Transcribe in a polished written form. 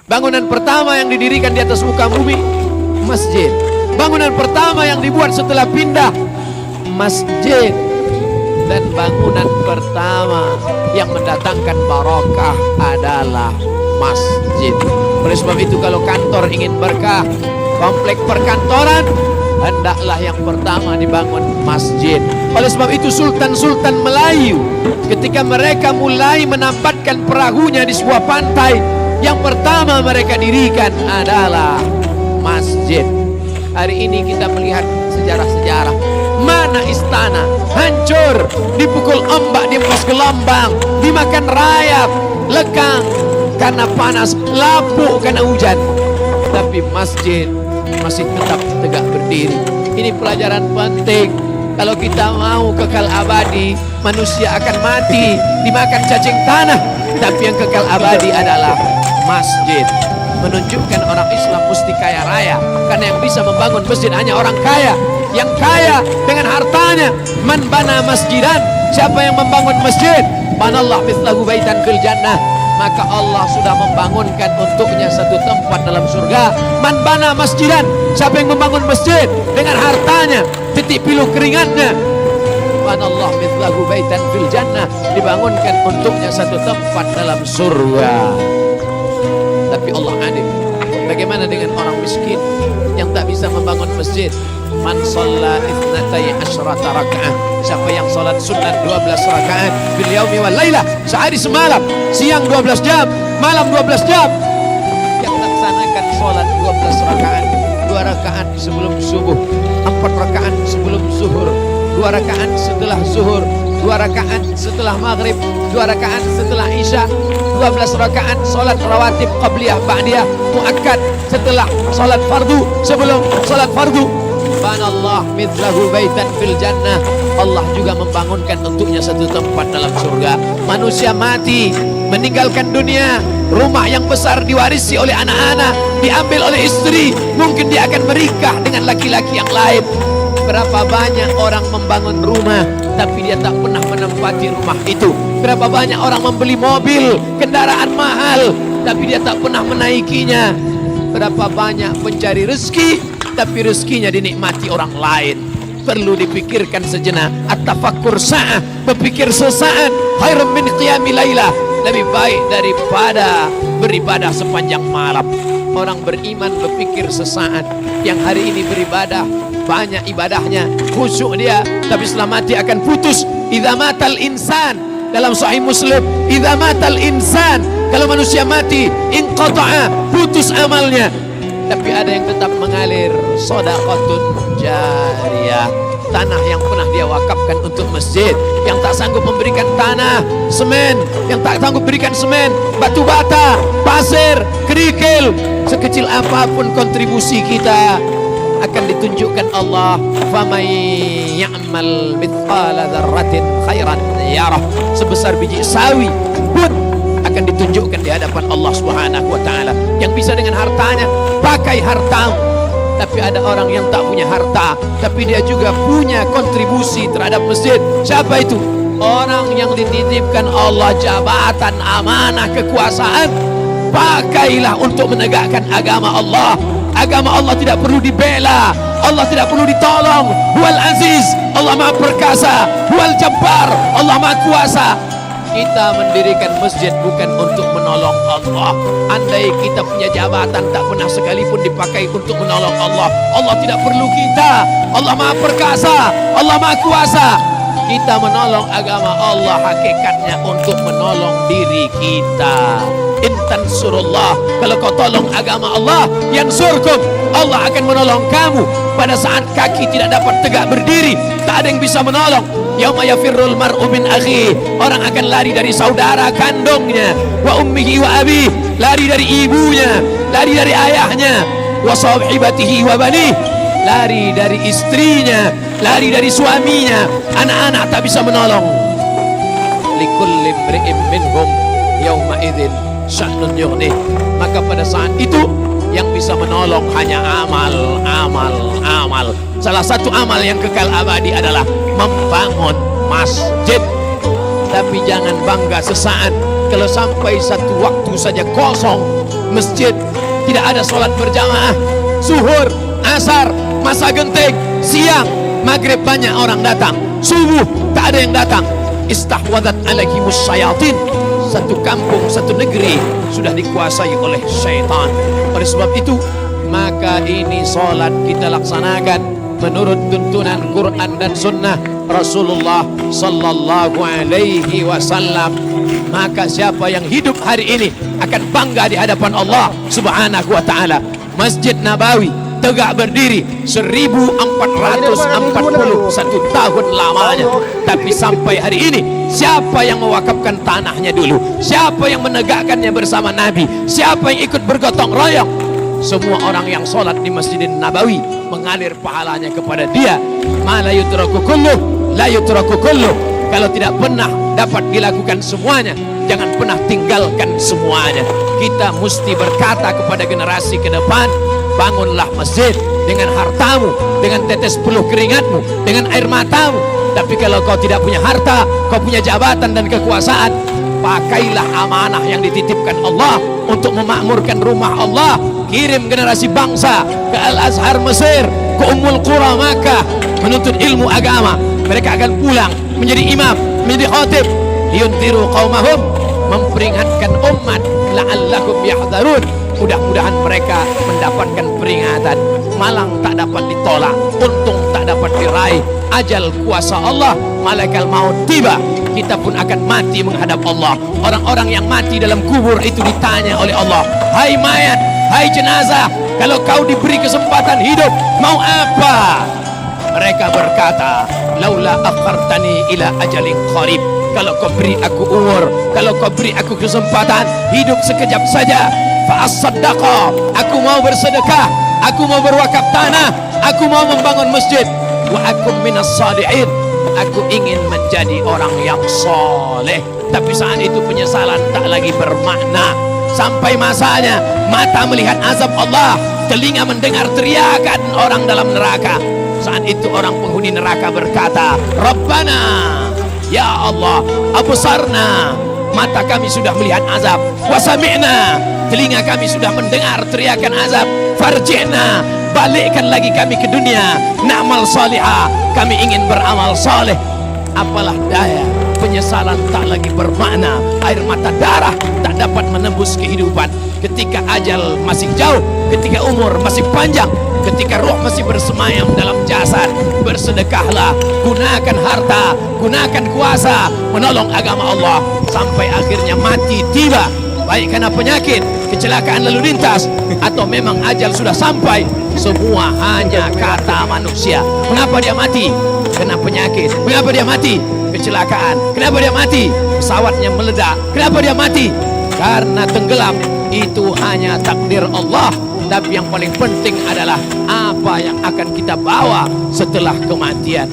Bangunan pertama yang didirikan di atas muka bumi, masjid. Bangunan pertama yang dibuat setelah pindah, masjid. Dan bangunan pertama yang mendatangkan barokah adalah masjid. Oleh sebab itu kalau kantor ingin berkah, komplek perkantoran, hendaklah yang pertama dibangun masjid. Oleh sebab itu sultan-sultan Melayu ketika mereka mulai menampatkan perahunya di sebuah pantai, yang pertama mereka dirikan adalah masjid. Hari ini kita melihat sejarah-sejarah, mana istana hancur, dipukul ombak, dihembus gelombang, dimakan rayap, lekang karena panas, lapuk karena hujan, tapi masjid masih tetap tegak berdiri. Ini pelajaran penting. Kalau kita mau kekal abadi, manusia akan mati dimakan cacing tanah, tapi yang kekal abadi adalah masjid. Menunjukkan orang Islam mesti kaya raya, karena yang bisa membangun masjid hanya orang kaya. Yang kaya dengan hartanya. Man bana masjidan, siapa yang membangun masjid, banallah mithlahu baitan fil jannah, maka Allah sudah membangunkan untuknya satu tempat dalam surga. Man bana masjidan, siapa yang membangun masjid dengan hartanya, titik pilu keringatnya, banallah mithlahu baitan fil jannah, dibangunkan untuknya satu tempat dalam surga. Tapi Allah adil. Bagaimana dengan orang miskin yang tak bisa membangun masjid? Man shalla itsnatai asyrata rakaat, siapa yang salat sunat 12 rakaat bil yaumi wal lailah, sehari semalam, siang 12 jam, malam 12 jam, yang laksanakan salat 12 rakaat, 2 rakaat sebelum subuh, 4 rakaat sebelum zuhur, 2 rakaat setelah zuhur, 2 rakaat setelah maghrib, 2 rakaat setelah isya, 12 rakaat salat rawatib qabliyah ba'diyah muakkad setelah salat fardu, sebelum salat fardu. Banallah mithlahu baitan fil jannah, Allah juga membangunkan untuknya satu tempat dalam surga. Manusia mati, meninggalkan dunia, rumah yang besar diwarisi oleh anak-anak, diambil oleh istri, mungkin dia akan menikah dengan laki-laki yang lain. Berapa banyak orang membangun rumah tapi dia tak pernah menempati rumah itu. Berapa banyak orang membeli mobil, kendaraan mahal, tapi dia tak pernah menaikinya. Berapa banyak pencari rezeki tapi rezekinya dinikmati orang lain. Perlu dipikirkan sejenak. At-tafakkur sa'ah, berpikir sesaat, khairun min qiyami lailah, lebih baik daripada beribadah sepanjang malam. Orang beriman berpikir sesaat. Yang hari ini beribadah, banyak ibadahnya, khusyuk dia, tapi setelah mati akan putus. Idza matal insan, dalam Sahih Muslim, idza matal insan, kalau manusia mati, inqata'a, putus amalnya. Tapi ada yang tetap mengalir, shadaqatun jariyah, tanah yang pernah dia wakafkan untuk masjid. Yang tak sanggup memberikan tanah, semen, yang tak sanggup berikan semen, batu bata, pasir, kerikil, sekecil apapun kontribusi kita akan ditunjukkan Allah. Faman ya'mal mithqala dzarratin khairan yarah, sebesar biji sawi pun akan ditunjukkan di hadapan Allah Subhanahu wa taala. Yang bisa dengan hartanya, pakai hartamu. Tapi ada orang yang tak punya harta, tapi dia juga punya kontribusi terhadap masjid. Siapa itu? Orang yang dititipkan Allah jabatan, amanah, kekuasaan. Pakailah untuk menegakkan agama Allah. Agama Allah tidak perlu dibela, Allah tidak perlu ditolong. Huwal Aziz, Allah Maha Perkasa. Huwal Jabbar, Allah Maha Kuasa. Kita mendirikan masjid bukan untuk menolong Allah. Andai kita punya jabatan, tak pernah sekalipun dipakai untuk menolong Allah. Allah tidak perlu kita. Allah Maha Perkasa, Allah Maha Kuasa. Kita menolong agama Allah hakikatnya untuk menolong diri kita. Intan surullah, kalau kau tolong agama Allah, yang surkum, Allah akan menolong kamu. Pada saat kaki tidak dapat tegak berdiri, tak ada yang bisa menolong. Yauma yafirrul mar'u min akhi, orang akan lari dari saudara kandungnya. Wa ummihi wa abi, lari dari ibunya, lari dari ayahnya. Wa sahibatihi wa bani, lari dari istrinya, lari dari suaminya. Anak-anak tak bisa menolong. Likulli imri'in minhum yauma idzin sya'nun yughnih, maka pada saat itu yang bisa menolong hanya amal. Salah satu amal yang kekal abadi adalah membangun masjid. Tapi jangan bangga sesaat kalau sampai satu waktu saja kosong masjid, tidak ada sholat berjamaah, zuhur, asar, masa genting, siang, maghrib banyak orang datang, subuh tak ada yang datang, istahwadat alaihimus syayatin, satu kampung, satu negeri sudah dikuasai oleh syaitan. Oleh sebab itu, maka ini solat kita laksanakan menurut tuntunan Quran dan Sunnah Rasulullah sallallahu alaihi wasallam. Maka siapa yang hidup hari ini akan bangga di hadapan Allah subhanahu wa ta'ala. Masjid Nabawi tegak berdiri 1441 tahun lamanya, tapi sampai hari ini siapa yang mewakafkan tanahnya dulu? Siapa yang menegakkannya bersama Nabi? Siapa yang ikut bergotong royong? Semua orang yang sholat di Masjidin Nabawi mengalir pahalanya kepada dia. Ma la yutraku kulluh, la yutraku kulluh. Kalau tidak pernah dapat dilakukan semuanya, jangan pernah tinggalkan semuanya. Kita mesti berkata kepada generasi ke depan, bangunlah masjid dengan hartamu, dengan tetes peluh keringatmu, dengan air matamu. Tapi kalau kau tidak punya harta, kau punya jabatan dan kekuasaan, pakailah amanah yang dititipkan Allah untuk memakmurkan rumah Allah. Kirim generasi bangsa ke Al-Azhar Mesir, ke Ummul Qura Makkah, menuntut ilmu agama. Mereka akan pulang menjadi imam, menjadi khatib, liyuntiru qaumahum, memperingatkan umat, la'allakum yahdharun. Mudah-mudahan mereka mendapatkan peringatan. Malang tak dapat ditolak, untung tak dapat diraih. Ajal kuasa Allah, malaikat maut tiba, kita pun akan mati menghadap Allah. Orang-orang yang mati dalam kubur itu ditanya oleh Allah, hai mayat, hai jenazah, kalau kau diberi kesempatan hidup, mau apa? Mereka berkata, laula akhartani ila ajalin qarib. Kalau kau beri aku umur, kalau kau beri aku kesempatan hidup sekejap saja, fa as-saddaqa, aku mau bersedekah, aku mau berwakaf tanah, aku mau membangun masjid. Wa akum minas salihin, aku ingin menjadi orang yang soleh. Tapi saat itu penyesalan tak lagi bermakna. Sampai masanya mata melihat azab Allah, telinga mendengar teriakan orang dalam neraka. Saat itu orang penghuni neraka berkata, Rabbana, ya Allah, absarna, mata kami sudah melihat azab, wasami'na, telinga kami sudah mendengar teriakan azab, farji'na, balikkan lagi kami ke dunia, na'mal salihah, kami ingin beramal saleh. Apalah daya, penyesalan tak lagi bermakna, air mata darah tak dapat menembus kehidupan. Ketika ajal masih jauh, ketika umur masih panjang, ketika roh masih bersemayam dalam jasad, bersedekahlah, gunakan harta, gunakan kuasa, menolong agama Allah, sampai akhirnya mati tiba, baik karena penyakit, kecelakaan lalu lintas, atau memang ajal sudah sampai. Semua hanya kata manusia. Mengapa dia mati? Kena penyakit. Mengapa dia mati? Kecelakaan. Kenapa dia mati? Pesawatnya meledak. Kenapa dia mati? Karena tenggelam. Itu hanya takdir Allah. Tapi yang paling penting adalah apa yang akan kita bawa setelah kematian.